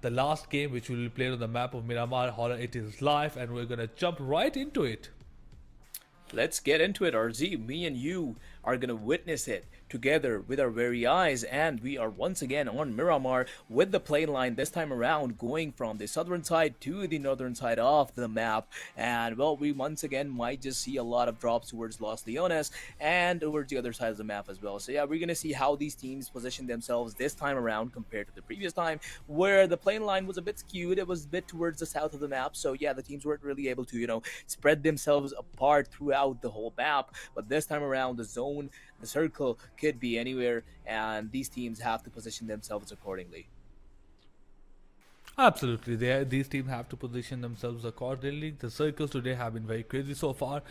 the last game which will be played on the map of Miramar Horror. It is live and we're gonna jump right into it. Let's get into it, RZ. Me and you are going to witness it together with our very eyes, and we are once again on Miramar with the plane line this time around, going from the southern side to the northern side of the map. And well, we once again might just see a lot of drops towards Los Leones and over the other side of the map as well. So yeah, we're going to see how these teams position themselves this time around compared to the previous time, where the plane line was a bit skewed. It was a bit towards the south of the map, so yeah, the teams weren't really able to, spread themselves apart throughout the whole map. But this time around, the zone, the circle could be anywhere, and these teams have to position themselves accordingly. Absolutely, these teams have to position themselves accordingly. The circles today have been very crazy so far.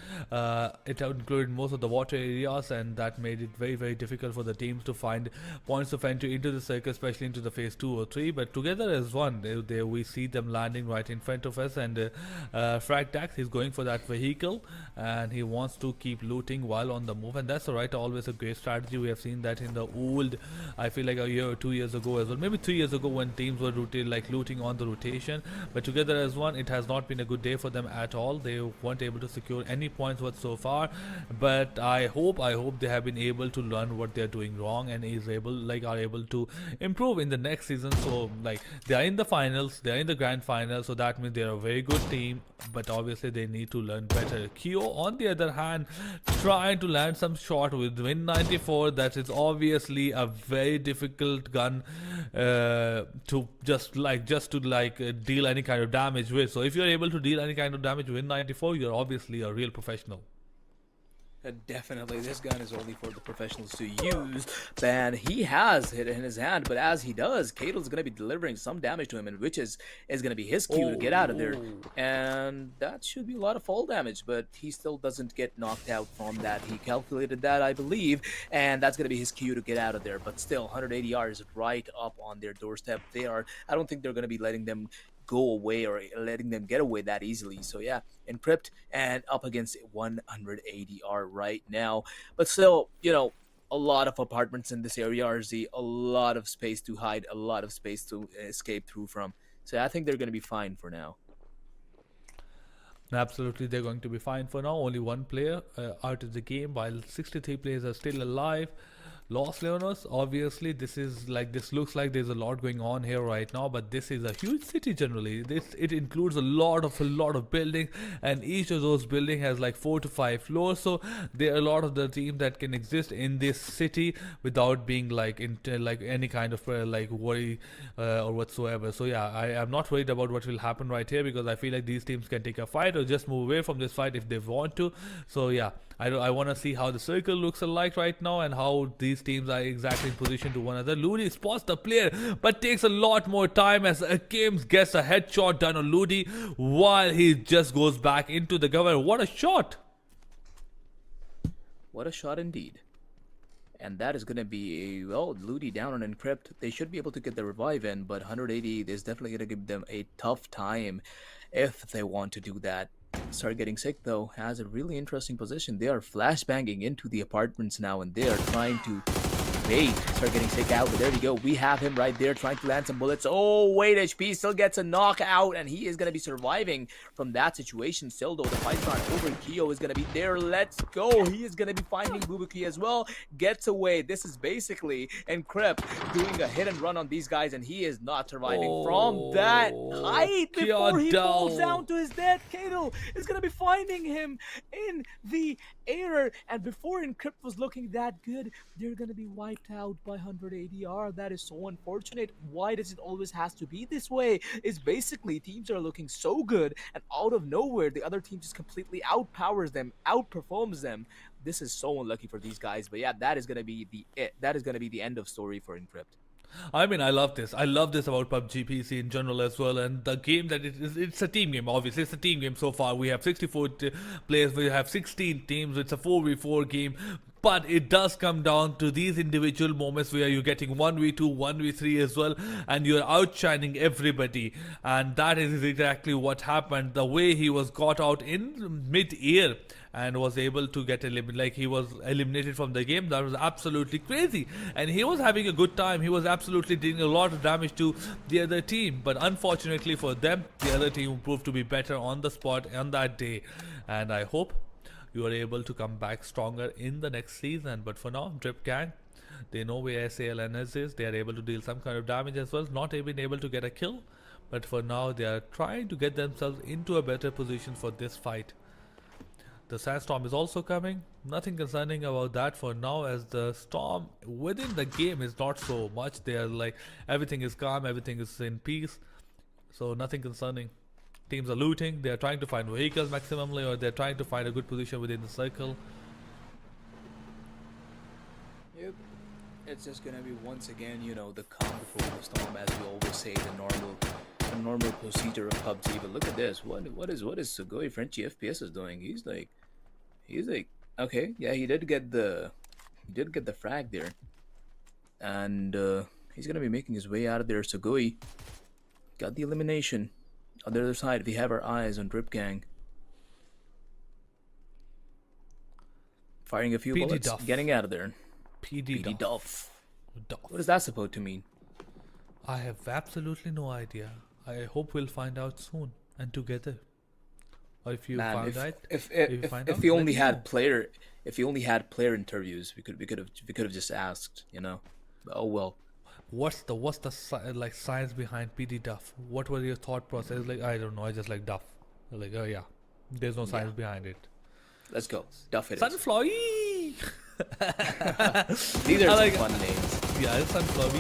It included most of the water areas, and that made it very, very difficult for the teams to find points of entry into the circle, especially into the phase 2 or 3. But together as one, we see them landing right in front of us. And Fragdax, he's going for that vehicle, and he wants to keep looting while on the move, and that's alright. Always a great strategy. We have seen that in the old, I feel like a year or 2 years ago as well, maybe 3 years ago, when teams were looting on the rotation. But together as one, it has not been a good day for them at all. They weren't able to secure any points so far, but I hope they have been able to learn what they're doing wrong and are able to improve in the next season. So they are in the finals, they are in the grand final, so that means they're a very good team, but obviously they need to learn better. Kyo, on the other hand, trying to land some shot with Win 94. That is obviously a very difficult gun to deal any kind of damage with. So if you're able to deal any kind of damage with 94, you're obviously a real professional. Definitely, this gun is only for the professionals to use, and he has hit it in his hand, but as he does, Cato's going to be delivering some damage to him, and which is going to be his cue to get out of there, and that should be a lot of fall damage, but he still doesn't get knocked out from that. He calculated that, I believe, and that's going to be his cue to get out of there, but still, 180 R is right up on their doorstep. I don't think they're going to be letting them go away or letting them get away that easily. So yeah, Encrypt and up against 180 R right now, but still, a lot of apartments in this area, RZ, a lot of space to hide, a lot of space to escape through from. So I think they're going to be fine for now. Absolutely, they're going to be fine for now. Only one player out of the game, while 63 players are still alive. Los Leones, obviously, this looks like there's a lot going on here right now, but this is a huge city generally. It includes a lot of buildings, and each of those buildings has like 4 to 5 floors. So there are a lot of the teams that can exist in this city without being any kind of worry or whatsoever. So yeah, I am not worried about what will happen right here, because I feel like these teams can take a fight or just move away from this fight if they want to. So yeah, I want to see how the circle looks like right now and how these teams are exactly in position to one another. Ludi spots the player, but takes a lot more time as Akim gets a headshot done on Ludi while he just goes back into the cover. What a shot! What a shot indeed. And that is going to be Ludi down on Encrypt. They should be able to get the revive in, but 180 is definitely going to give them a tough time if they want to do that. Start Getting Sick, though, has a really interesting position. They are flashbanging into the apartments now, and they are trying to bait Start Getting Sick out. But there we go. We have him right there trying to land some bullets. Oh, wait, HP still gets a knockout, and he is going to be surviving from that situation. Still, though, the fight's not over. Kyo is going to be there. Let's go. He is going to be finding Bubuki as well. Gets away. This is basically Encrypt doing a hit and run on these guys, and he is not surviving from that height before he falls down to his death. Kato is going to be finding him in the air, and before Encrypt was looking that good, they're going to be wiped out by 180 R. That is so unfortunate. Why does it always has to be this way? It's basically teams are looking so good, and out of nowhere, the other team just completely outpowers them, outperforms them. This is so unlucky for these guys, but yeah, that is going to be the end of story for Encrypt. I mean, I love this. I love this about PUBG PC in general as well. And the game that it's a team game, obviously. It's a team game so far. We have 64 players. We have 16 teams. It's a 4v4 game. But it does come down to these individual moments where you're getting 1v2, 1v3 as well, and you're outshining everybody. And that is exactly what happened. The way he was got out in mid-air and was able to get eliminated, like he was eliminated from the game, that was absolutely crazy. And he was having a good time. He was absolutely doing a lot of damage to the other team. But unfortunately for them, the other team proved to be better on the spot on that day. And I hope you are able to come back stronger in the next season. But for now, Drip Gang, they know where SALNS is. They are able to deal some kind of damage as well. Not even able to get a kill, but for now they are trying to get themselves into a better position for this fight. The sandstorm is also coming. Nothing concerning about that for now, as the storm within the game is not so much. They are like, everything is calm, everything is in peace, so nothing concerning. Teams are looting, they are trying to find vehicles maximally, or they're trying to find a good position within the circle. Yep. It's just gonna be once again, you know, the calm before the storm, as we always say, the normal procedure of PUBG. But look at this. What is Sugoi Frenchie FPS is doing? He's like okay, yeah, he did get the frag there, and he's gonna be making his way out of there. Sugoi got the elimination. On the other side, we have our eyes on Drip Gang. Firing a few PD bullets, Duff. getting out of there. PD Duff. Duff. What is that supposed to mean? I have absolutely no idea. I hope we'll find out soon and together. Or if you Man, find out, if we only had player interviews, we could have just asked, you know. Oh well. what's the like science behind PD Duff? What was your thought process? Like, I don't know. I just like Duff. Like, oh yeah, there's no science behind it. Let's go. Duff it is. Sunflower. These are like, some fun names. Yeah, it's Sunflower.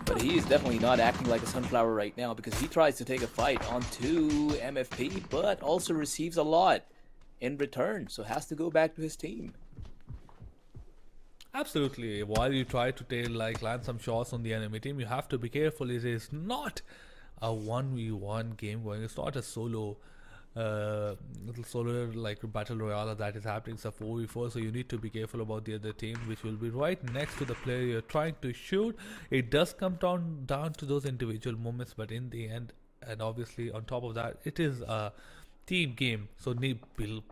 But he's definitely not acting like a sunflower right now, because he tries to take a fight onto MFP, but also receives a lot in return, so has to go back to his team. Absolutely. While you try to land some shots on the enemy team, you have to be careful. It is not a 1v1 game going. It's not a solo like battle royale that is happening. It's a 4v4, so you need to be careful about the other team, which will be right next to the player you're trying to shoot. It does come down to those individual moments, but in the end, and obviously on top of that, it is a team game, so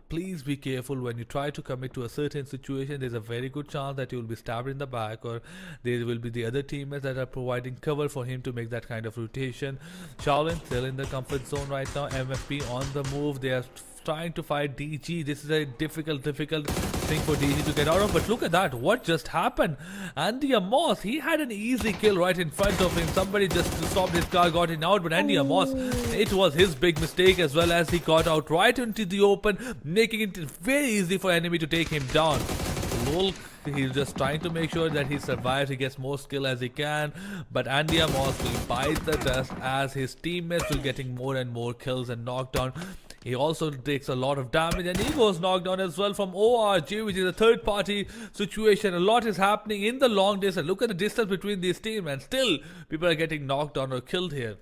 please be careful when you try to commit to a certain situation. There's a very good chance that you will be stabbed in the back, or there will be the other teammates that are providing cover for him to make that kind of rotation. Shaolin still in the comfort zone right now. MFP on the move. They are trying to fight DG. This is a difficult thing for DG to get out of. But look at that, what just happened? Andy Amos, he had an easy kill right in front of him. Somebody just stopped his car, got him out. But Andy Amos, it was his big mistake, as well as he got out right into the open, making it very easy for enemy to take him down. Lol, he's just trying to make sure that he survives, he gets more skill as he can, but Andy Amos will bite the dust as his teammates will getting more and more kills and knocked down. He also takes a lot of damage, and he goes knocked down as well from ORG, which is a third party situation. A lot is happening in the long distance. Look at the distance between these teams, and still people are getting knocked down or killed here.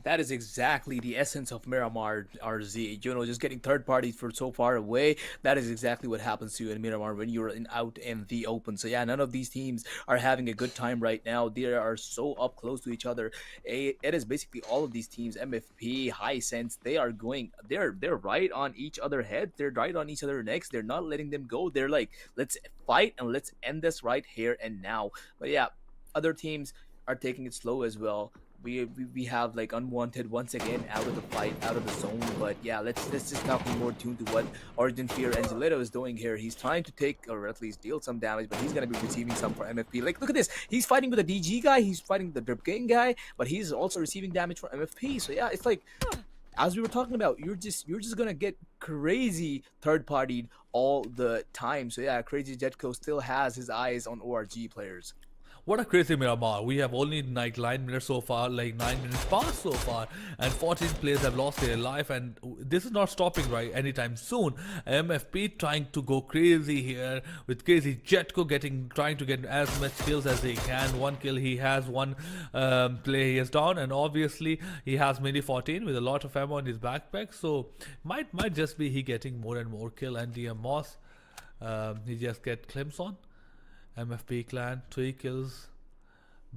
That is exactly the essence of Miramar RZ. You know, just getting third parties for so far away. That is exactly what happens to you in Miramar when you're out in the open. So yeah, none of these teams are having a good time right now. They are so up close to each other. It is basically all of these teams, MFP, Hisense, they're right on each other's head. They're right on each other's necks. They're not letting them go. They're like, let's fight and let's end this right here and now. But yeah, other teams are taking it slow as well. We have like Unwanted once again out of the fight, out of the zone. But yeah, let's just talk more tuned to what Origin Fear Angelito is doing here. He's trying to take, or at least deal some damage, but he's gonna be receiving some for MFP. Like, look at this, he's fighting with a DG guy, he's fighting the Drip Gang guy, but he's also receiving damage from MFP. So yeah, it's like, as we were talking about, you're just gonna get crazy third partied all the time. So yeah, Crazy Jetco still has his eyes on ORG players. What a crazy Miramar. We have only like 9 minutes so far, like 9 minutes passed so far, and 14 players have lost their life, and this is not stopping right anytime soon. MFP trying to go crazy here with Crazy Jetco trying to get as much kills as he can. 1 kill he has, 1 play he is down, and obviously he has Mini 14 with a lot of ammo in his backpack, so might just be he getting more and more kill. And Moss He just get Clemson, MFP clan, 3 kills,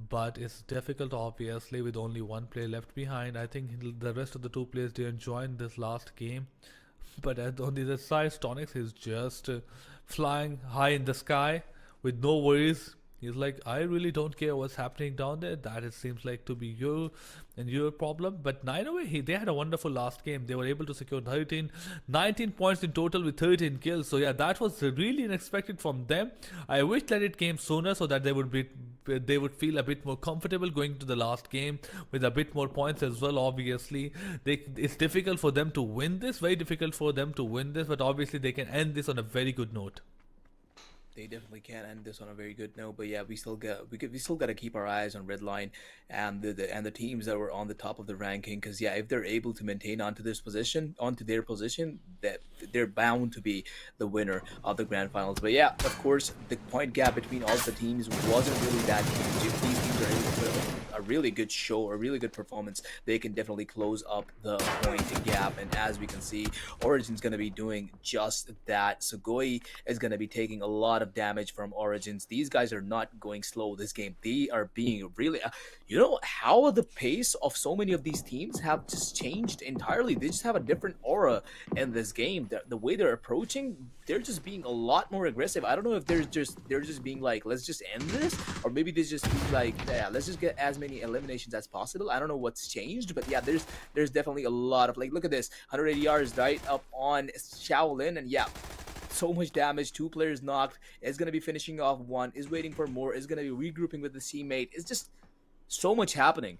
but it's difficult obviously with only one player left behind. I think the rest of the two players didn't join this last game. But on the other side, Stonix is just flying high in the sky with no worries. He's like, I really don't care what's happening down there. That it seems like to be your problem. But neither way, they had a wonderful last game. They were able to secure 19 points in total with 13 kills. So yeah, that was really unexpected from them. I wish that it came sooner so that they would feel a bit more comfortable going to the last game with a bit more points as well. Obviously, it's difficult for them to win this, very difficult for them to win this, but obviously they can end this on a very good note. They definitely can end this on a very good note, but yeah, we still got to keep our eyes on Redline and the teams that were on the top of the ranking, because yeah, if they're able to maintain onto their position, that they're bound to be the winner of the grand finals. But yeah, of course, the point gap between all the teams wasn't really that huge. If these teams are able to put up a really good show, a really good performance, they can definitely close up the point gap. And as we can see, Origin's going to be doing just that. Sugoi is going to be taking a lot of damage from Origins. These guys are not going slow this game. They are being really how the pace of so many of these teams have just changed entirely. They just have a different aura in this game. The way they're approaching, they're just being a lot more aggressive. I don't know if they're just being like, let's just end this, or maybe they just be like, yeah, let's just get as many eliminations as possible. I don't know what's changed, but yeah, there's definitely a lot of, like, look at this, 180 yards right up on Shaolin, and yeah, so much damage. 2 players knocked. Is going to be finishing off one. Is waiting for more. Is going to be regrouping with the teammate. It's just so much happening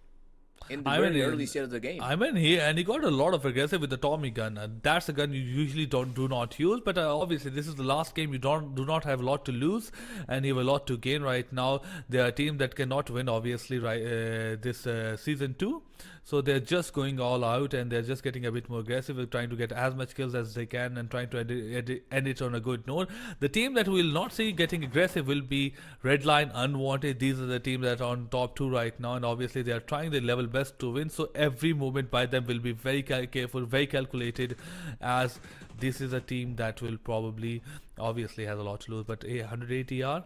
in the very early stage of the game. He got a lot of aggressive with the Tommy gun. That's a gun you usually do not use, but obviously this is the last game. You do not have a lot to lose, and you have a lot to gain right now. They are a team that cannot win, obviously, right this season 2. So they're just going all out, and they're just getting a bit more aggressive, trying to get as much kills as they can and trying to end it on a good note. The team that we will not see getting aggressive will be Redline, Unwanted. These are the teams that are on top 2 right now, and obviously they are trying their level best to win. So every movement by them will be very careful, very calculated, as this is a team that will probably obviously has a lot to lose. But 180 R.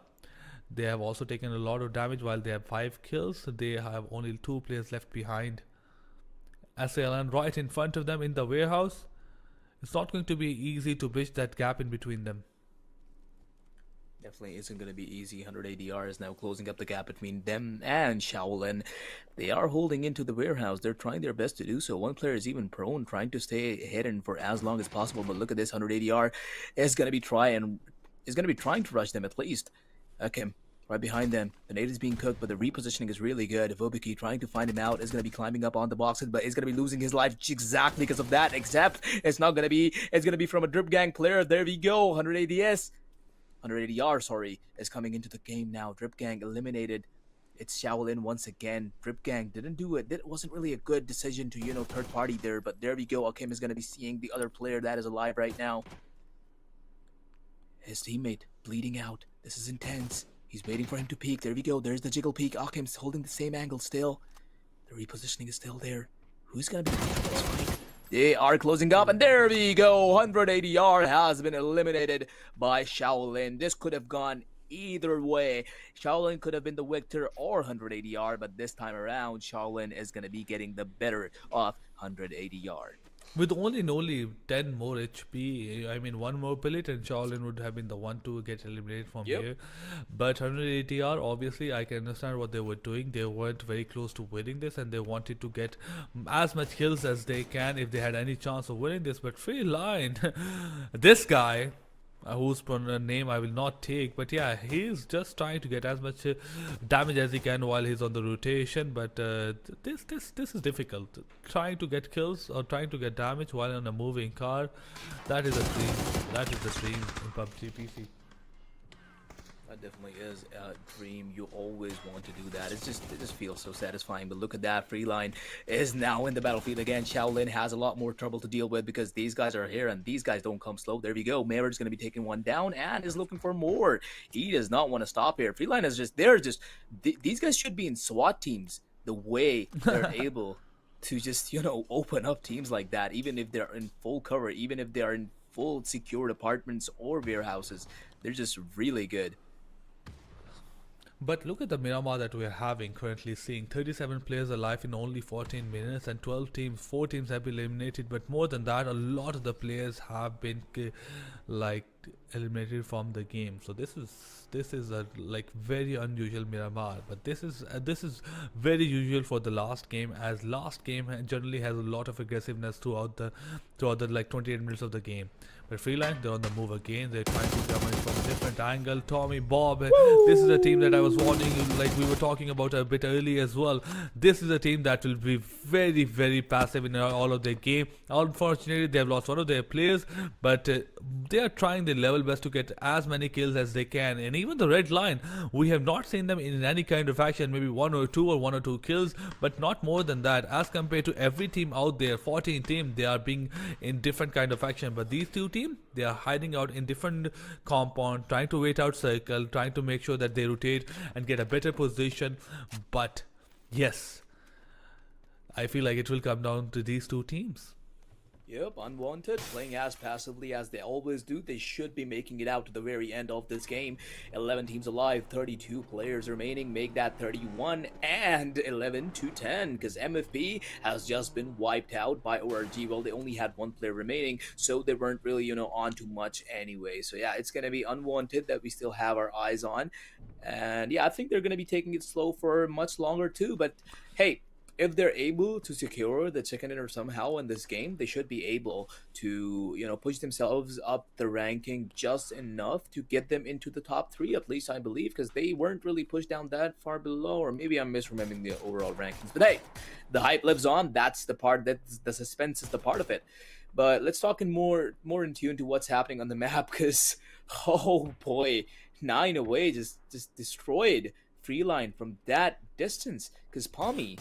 They have also taken a lot of damage. While they have 5 kills, they have only 2 players left behind. SLN right in front of them in the warehouse. It's not going to be easy to bridge that gap in between them. Definitely isn't going to be easy. 180R is now closing up the gap between them and Shaolin. They are holding into the warehouse. They're trying their best to do so. One player is even prone, trying to stay hidden for as long as possible. But look at this, 180R is going to be trying to rush them at least. Okay. Right behind them, the nade is being cooked, but the repositioning is really good. Vobiki trying to find him out, is going to be climbing up on the boxes, but is going to be losing his life exactly because of that, except it's going to be from a Drip Gang player. There we go, 180R, sorry, is coming into the game now. Drip Gang eliminated. It's Shaolin once again. Drip Gang didn't do it. It wasn't really a good decision to, third party there, but there we go. Akim is going to be seeing the other player that is alive right now. His teammate bleeding out. This is intense. He's waiting for him to peek. There we go. There's the jiggle peek. Akim's holding the same angle still. The repositioning is still there. Who's going to be taking this fight? They are closing up, and there we go. 180R has been eliminated by Shaolin. This could have gone either way. Shaolin could have been the victor or 180R, but this time around, Shaolin is going to be getting the better of 180R. With only 10 more HP, I mean 1 more pellet, and Shaolin would have been the one to get eliminated from here. But 180R, obviously I can understand what they were doing. They weren't very close to winning this, and they wanted to get as much kills as they can if they had any chance of winning this. But Free Line, this guy, whose name I will not take, but yeah, he's just trying to get as much damage as he can while he's on the rotation. But this is difficult. Trying to get kills or trying to get damage while on a moving car, that is a dream. That is the dream in PUBG PC. That definitely is a dream. You always want to do that. It just feels so satisfying. But look at that. Freeline is now in the battlefield again. Shaolin has a lot more trouble to deal with because these guys are here and these guys don't come slow. There we go. Maverick's going to be taking one down and is looking for more. He does not want to stop here. Freeline is these guys should be in SWAT teams. The way they're able to just, open up teams like that, even if they're in full cover, even if they're in full secured apartments or warehouses. They're just really good. But look at the Miramar that we are having currently seeing 37 players alive in only 14 minutes and 12 teams, 4 teams have been eliminated, but more than that, a lot of the players have been like eliminated from the game. So this is a like very unusual Miramar, but this is very usual for the last game, as last game generally has a lot of aggressiveness throughout the like 28 minutes of the game. But Freeline, they're on the move again. They're trying to come in from a different angle. Tommy, Bob, this is a team that I was warning you, like we were talking about a bit earlier as well. This is a team that will be very, very passive in all of their game. Unfortunately, they have lost one of their players, but they are trying their level best to get as many kills as they can. And even the red line, we have not seen them in any kind of action, maybe one or two kills, but not more than that. As compared to every team out there, 14 team, they are being in different kind of action. But these two teams, they are hiding out in different compound, trying to wait out circle, trying to make sure that they rotate and get a better position. But yes, I feel like it will come down to these two teams. Yep, Unwanted, playing as passively as they always do. They should be making it out to the very end of this game. 11 teams alive, 32 players remaining, make that 31 and 11 to 10, because MFP has just been wiped out by ORG. Well, they only had one player remaining, so they weren't really, on too much anyway. So yeah, it's going to be Unwanted that we still have our eyes on. And yeah, I think they're going to be taking it slow for much longer too, but hey, if they're able to secure the chicken dinner somehow in this game, they should be able to, push themselves up the ranking just enough to get them into the top 3, at least I believe, because they weren't really pushed down that far below, or maybe I'm misremembering the overall rankings. But hey, the hype lives on. That's the part, that the suspense is the part of it. But let's talk in more in tune to what's happening on the map, because oh boy, 9 away just destroyed Freeline from that distance, because Pommy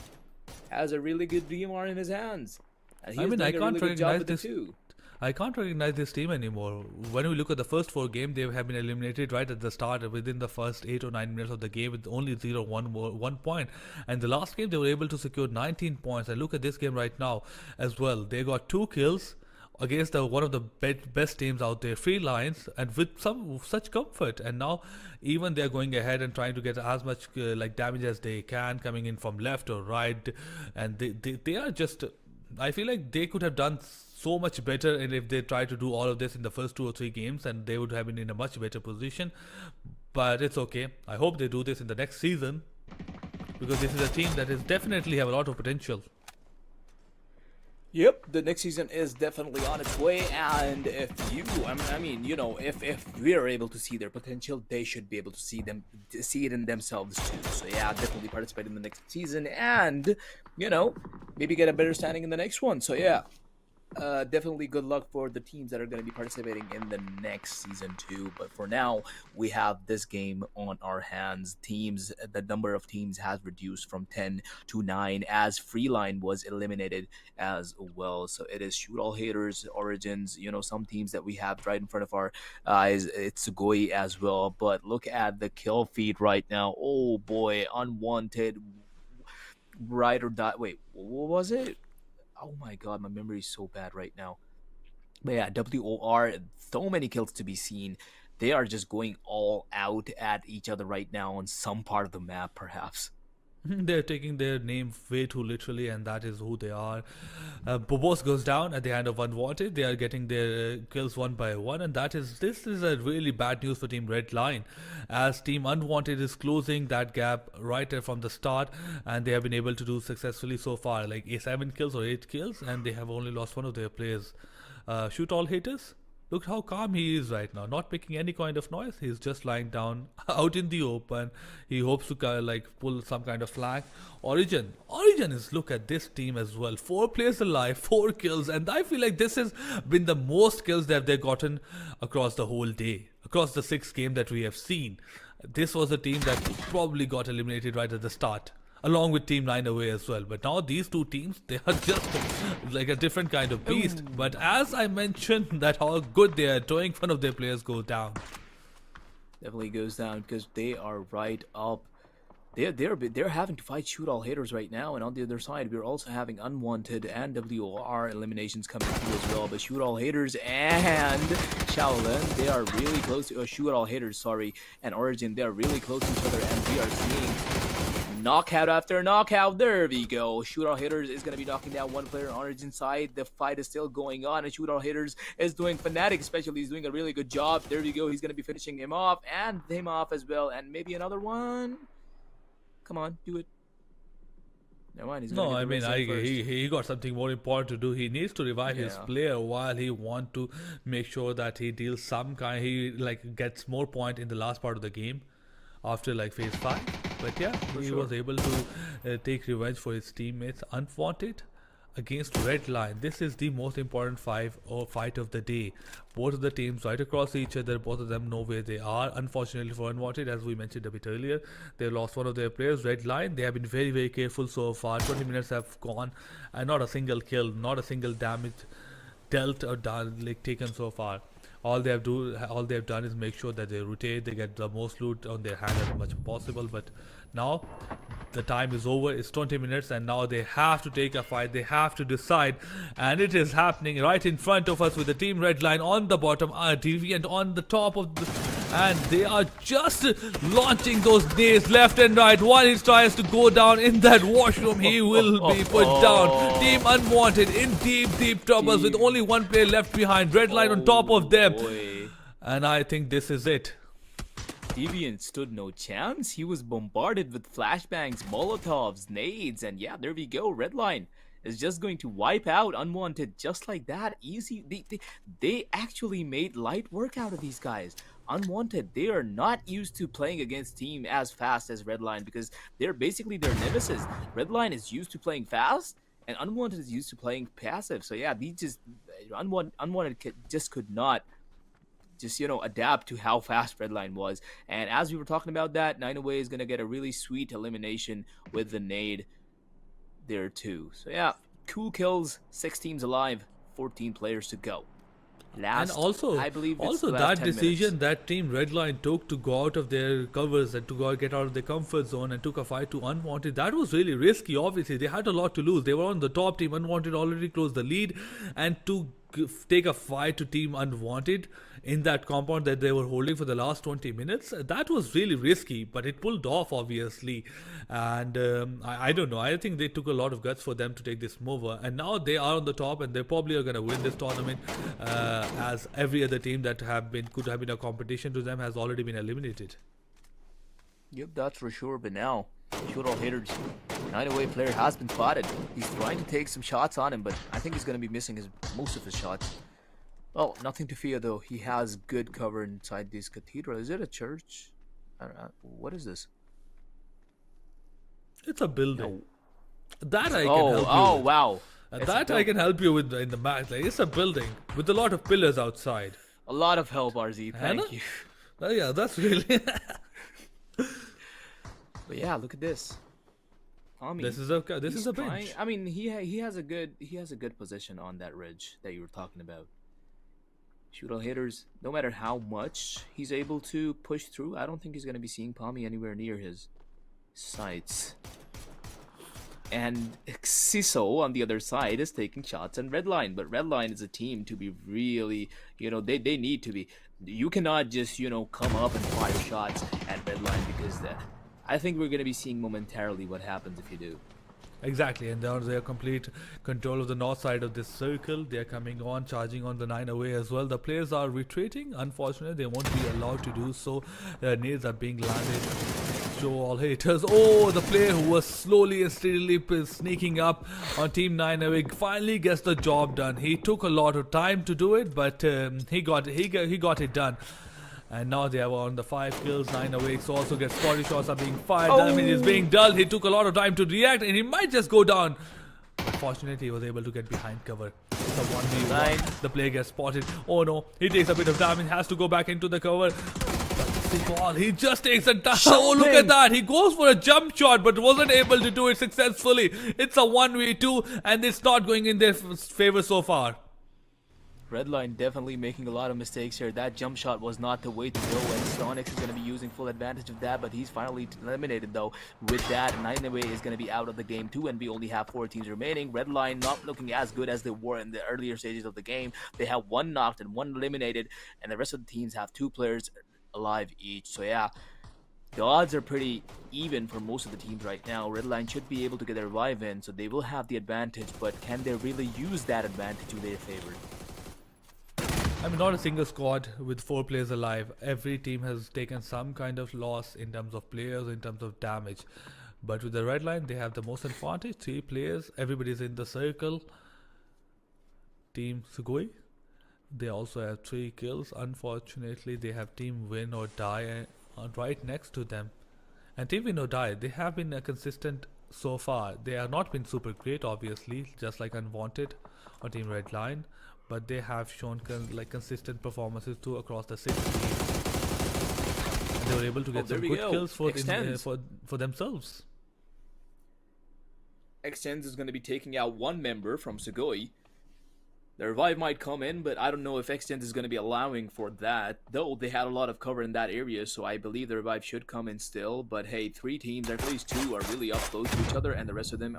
has a really good DMR in his hands. And he's doing a really good job with it too. I can't recognize this team anymore. When we look at the first 4 games, they have been eliminated right at the start within the first 8 or 9 minutes of the game with only 1 point. And the last game, they were able to secure 19 points. And look at this game right now as well. They got 2 kills against one of the best teams out there, Free Lions, and with such comfort. And now even they're going ahead and trying to get as much like damage as they can, coming in from left or right. And they are just, I feel like they could have done so much better, and if they try to do all of this in the first 2 or 3 games, and they would have been in a much better position. But it's okay. I hope they do this in the next season, because this is a team that is definitely have a lot of potential. Yep, the next season is definitely on its way, and if if we're able to see their potential, they should be able to see it in themselves too. So yeah, definitely participate in the next season, and maybe get a better standing in the next one. So yeah, definitely good luck for the teams that are going to be participating in the next season too. But for now, we have this game on our hands. The number of teams has reduced from 10 to 9 as Freeline was eliminated as well. So it is Shoot All Haters, Origins, some teams that we have right in front of our eyes. It's Sugoi as well. But look at the kill feed right now. Oh boy, Unwanted, Ride or Die. Wait, what was it? Oh my god, my memory is so bad right now. But yeah, WOR, so many kills to be seen. They are just going all out at each other right now on some part of the map, perhaps. They're taking their name way too literally, and that is who they are. Bobos goes down at the hand of Unwanted. They are getting their kills one by one, and this is a really bad news for Team Red Line, as Team Unwanted is closing that gap right from the start, and they have been able to do successfully so far, like 7 kills or 8 kills, and they have only lost one of their players. Shoot All Haters. Look how calm he is right now, not making any kind of noise. He's just lying down out in the open. He hopes to pull some kind of flank. Origin is, look at this team as well. 4 players alive, 4 kills, and I feel like this has been the most kills that they've gotten across the whole day, across the 6 games that we have seen. This was a team that probably got eliminated right at the start, along with Team 9 away as well. But now these two teams, they are just like a different kind of beast. Ooh. But as I mentioned, that how good they are doing, one of their players goes down. Definitely goes down because they are right up they're having to fight shoot all haters right now, and on the other side we're also having unwanted and WOR eliminations coming through as well. But shoot all haters and Shaolin, they are really close to shoot all haters, sorry, and Origin, they are really close to each other, and we are seeing knockout after knockout. There we go. Shoot all haters is gonna be knocking down one player on Origin side. The fight is still going on, and shoot all haters is doing Fnatic, especially, he's doing a really good job. There we go. He's gonna be finishing him off and him off as well, and maybe another one. Come on, do it. Never mind. He's gonna No, get I the mean, res in first. he got something more important to do. He needs to revive his Yeah. player while he want to make sure that he deals some kind. He like gets more point in the last part of the game, after like phase 5. But yeah, he sure. was able to take revenge for his teammates. Unwanted against Red Line. This is the most important fight of the day. Both of the teams right across each other. Both of them know where they are. Unfortunately for Unwanted, as we mentioned a bit earlier, they lost one of their players, Red Line. They have been very, very careful so far. 20 minutes have gone and not a single kill, not a single damage dealt or done, like taken so far. All they have done is make sure that they rotate, they get the most loot on their hand as much as possible. But now the time is over. It's 20 minutes, and now they have to take a fight. They have to decide, and it is happening right in front of us with the team Red Line on the bottom, Deviant on the top of the, and they are just launching those nades left and right. While he tries to go down in that washroom, he will be put down. Team Unwanted in deep troubles with only one player left behind. Red Line on top of them, Boy. and I think this is it. Deviant stood no chance. He was bombarded with flashbangs, molotovs, nades, and yeah, there we go. Redline is just going to wipe out Unwanted just like that. Easy. They actually made light work out of these guys. Unwanted, they are not used to playing against team as fast as Redline because they're basically their nemesis. Redline is used to playing fast, and Unwanted is used to playing passive. So yeah, Unwanted just could not adapt to how fast Redline was. And as we were talking about that, 9away is going to get a really sweet elimination with the nade there too. So yeah, cool kills, 6 teams alive, 14 players to go. And also, I believe it's also the last that 10 decision minutes. that team Redline took to go out of their covers and to get out of their comfort zone and took a fight to Unwanted, that was really risky. Obviously, they had a lot to lose. They were on the top. Team Unwanted already closed the lead, and to take a fight to Team Unwanted in that compound that they were holding for the last 20 minutes, that was really risky, but it pulled off, obviously. And I don't know, I think they took a lot of guts for them to take this move, and now they are on the top, and they probably are going to win this tournament, as every other team that could have been a competition to them has already been eliminated. Yep, that's for sure. But now, shoot all haters. 9away player has been spotted. He's trying to take some shots on him, but I think he's going to be missing most of his shots. Well, nothing to fear though. He has good cover inside this cathedral. Is it a church? I don't know. What is this? It's a building. That I can Oh, help you oh, with. wow. It's a That I can help you with in the match. Like, it's a building with a lot of pillars outside. A lot of help, RZ. Hannah? Thank you. Yeah, that's really. But yeah, look at this. I mean, this is a he's bench. trying- I mean, he has a good position on that ridge that you were talking about. Shoot all haters. No matter how much he's able to push through, I don't think he's gonna be seeing Palmy anywhere near his sights. And Siso on the other side is taking shots on Redline, but Redline is a team to be really, they need to be. You cannot just, come up and fire shots at Redline because I think we're gonna be seeing momentarily what happens if you do. Exactly, and they are complete control of the north side of this circle. They are coming on, charging on the 9away as well. The players are retreating. Unfortunately, they won't be allowed to do so. Nades are being landed. Show all haters. Oh, the player who was slowly and steadily sneaking up on Team 9away finally gets the job done. He took a lot of time to do it, but he got it done. And now they are on the 5 kills. 9away also gets 40 shots are being fired. Damage is being dealt. He took a lot of time to react, and he might just go down. Unfortunately, he was able to get behind cover. It's a 1v1. The player gets spotted. Oh no, he takes a bit of damage, has to go back into the cover. Ball. He just takes a touch. Oh, look at that. He goes for a jump shot, but wasn't able to do it successfully. It's a 1v2, and it's not going in their favor so far. Redline definitely making a lot of mistakes here. That jump shot was not the way to go, and Sonic is going to be using full advantage of that, but he's finally eliminated though. With that, 9away is going to be out of the game too, and we only have 4 teams remaining. Redline not looking as good as they were in the earlier stages of the game. They have 1 knocked and 1 eliminated, and the rest of the teams have 2 players alive each. So yeah, the odds are pretty even for most of the teams right now. Redline should be able to get a revive in, so they will have the advantage, but can they really use that advantage to their favor? I mean, not a single squad with 4 players alive. Every team has taken some kind of loss in terms of players, in terms of damage. But with the red line, they have the most advantage. 3 players, everybody's in the circle. Team Sugoi, they also have 3 kills. Unfortunately, they have team win or die right next to them. And team win or die, they have been consistent so far. They have not been super great, obviously, just like Unwanted or team red line, but they have shown consistent performances too across the 6 games. And they were able to get some good kills for themselves. Extends is going to be taking out 1 member from Sugoi. The revive might come in, but I don't know if Extend is going to be allowing for that. Though they had a lot of cover in that area, so I believe the revive should come in still. But hey, 3 teams, at least 2, are really up close to each other, and the rest of them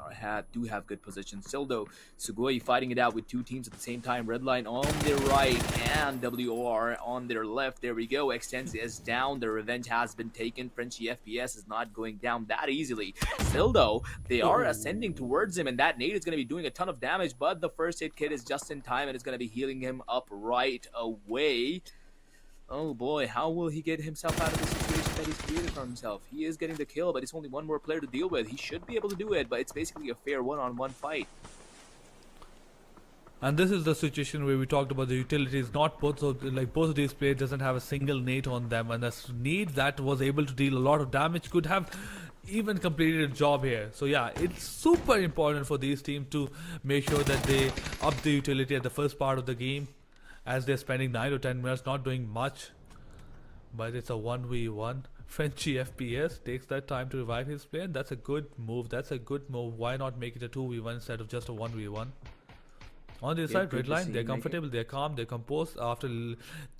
do have good positions. Still though, Sugoi fighting it out with 2 teams at the same time. Redline on their right and WOR on their left. There we go. Extend is down. The revenge has been taken. Frenchy FPS is not going down that easily. Still though, they are ascending towards him, and that nade is going to be doing a ton of damage, but the first aid kit is just in time and it's going to be healing him up right away. Oh boy, how will he get himself out of the situation that he's created for himself? He is getting the kill, but it's only 1 more player to deal with. He should be able to do it, but it's basically a fair one-on-one fight. And this is the situation where we talked about the utilities. Not both of these players doesn't have a single nade on them, and the nade that was able to deal a lot of damage could have even completed a job here. So yeah, it's super important for these teams to make sure that they up the utility at the first part of the game, as they're spending 9 or 10 minutes not doing much. But it's a 1v1. Frenchy FPS takes that time to revive his player, and that's a good move. Why not make it a 2v1 instead of just a 1v1? On the side, Redline, they're comfortable, they're calm, they're composed. After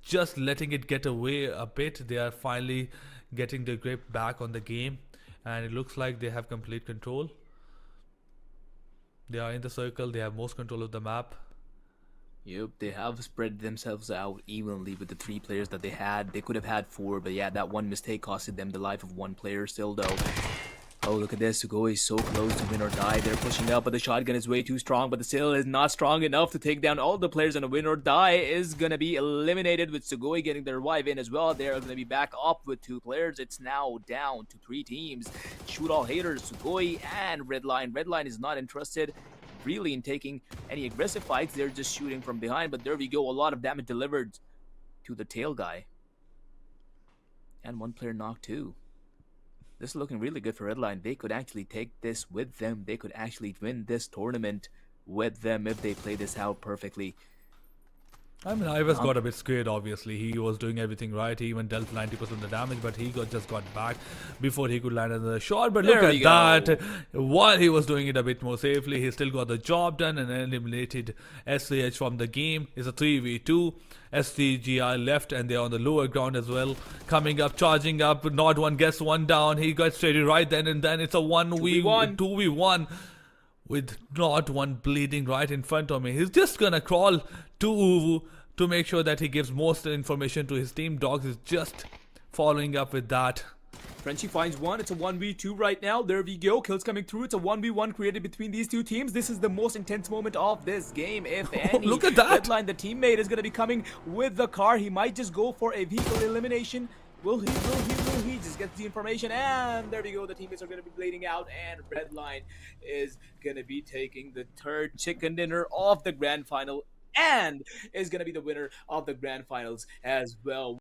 just letting it get away a bit, they are finally getting their grip back on the game, and it looks like they have complete control. They are in the circle, they have most control of the map. Yep, they have spread themselves out evenly with the 3 players that they had. They could have had 4, but yeah, that 1 mistake costed them the life of 1 player still though. Oh, look at this. Sugoi is so close to win or die. They're pushing up, but the shotgun is way too strong. But the still is not strong enough to take down all the players, and a win or die is going to be eliminated with Sugoi getting their revive in as well. They're going to be back up with 2 players. It's now down to 3 teams. Shoot all haters, Sugoi and Redline. Redline is not interested really in taking any aggressive fights. They're just shooting from behind, but there we go. A lot of damage delivered to the tail guy. And 1 player knocked too. This is looking really good for Redline. They could actually take this with them. They could actually win this tournament with them if they play this out perfectly. I mean, Ives got a bit scared, obviously. He was doing everything right. He even dealt 90% of the damage, but he just got back before he could land another shot. But look at that. While he was doing it a bit more safely, he still got the job done and eliminated SCH from the game. It's a 3v2. SCGI left, and they're on the lower ground as well. Coming up, charging up. Not one gets 1 down. He got straight right then, and then it's a 2v1. With not 1 bleeding right in front of me. He's just gonna crawl to Uwu to make sure that he gives most information to his team. Dogs is just following up with that. Frenchy finds 1. It's a 1v2 right now. There we go. Kills coming through. It's a 1v1 created between these 2 teams. This is the most intense moment of this game, if any. Look at that. Redline, the teammate, is going to be coming with the car. He might just go for a vehicle elimination. Will he just gets the information, and there we go. The teammates are going to be blading out, and Redline is going to be taking the 3rd chicken dinner of the grand final, and is going to be the winner of the grand finals as well.